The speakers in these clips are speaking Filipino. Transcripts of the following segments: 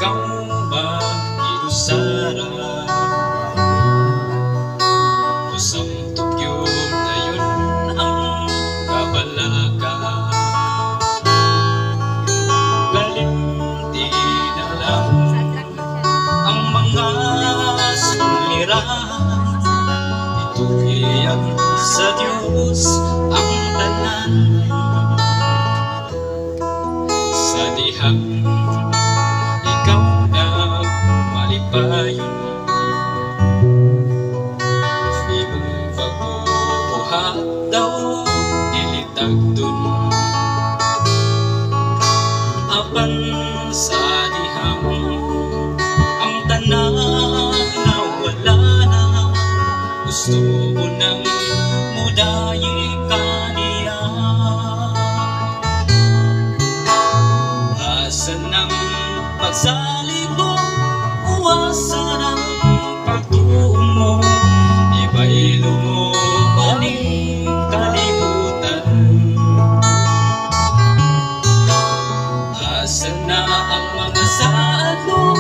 ikaw mag-ilusara. Kusang tugyo na yun ang kabalaga. Galing di na lang ang mga sulirahan. Ituloy sa Diyos ang tanan. Sa dihang ikaw na malipayon, imong pagbubuhat daw ilitag dun. Apan sa dihang ang tanan na wala na, gusto mo nang mudayi ka niya. Asan ang pagsalig mo, uwasan ang pagtuon mo, iba'y lumubaning kalibutan. Asan na ang mga saad mo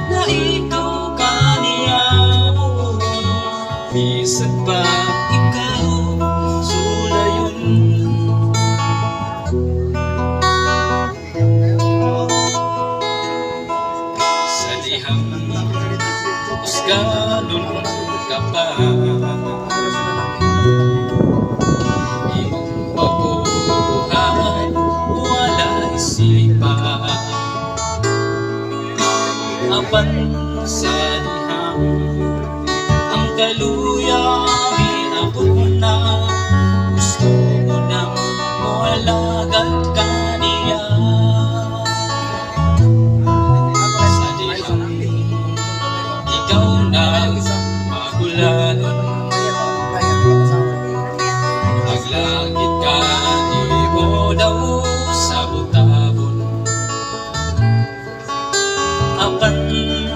na ikaw kaniya mo, bisan pa ikaw sulayon. Sa dihang usganon ka pa, imong mabubuhay wala isipan. Apan sa dihang ang kaluya inabot na, gusto mo nang mawalagan ka niya. Sa dihang ikaw na magulanon, maglangit ka di mo daw sa butabon. Apan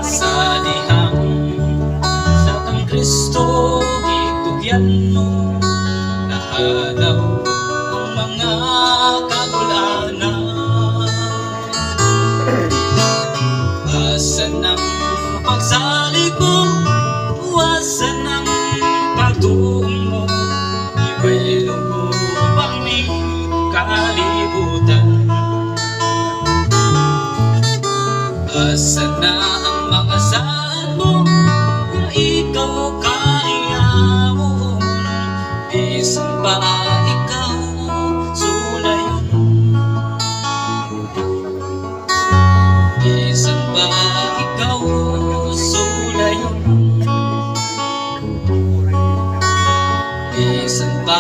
sa dihang sa kang Kristo itugyan mo, nahadaw ang mga kagulanan. Asan ang pagsalig mo, uwasan ang pagtuon mo, iba'y lumubaning kalibutan. Asan na ang mga saan mo na ikaw kaya mo, bisan pa ikaw sulayon. Bisan pa ikaw sulayon. Bisan pa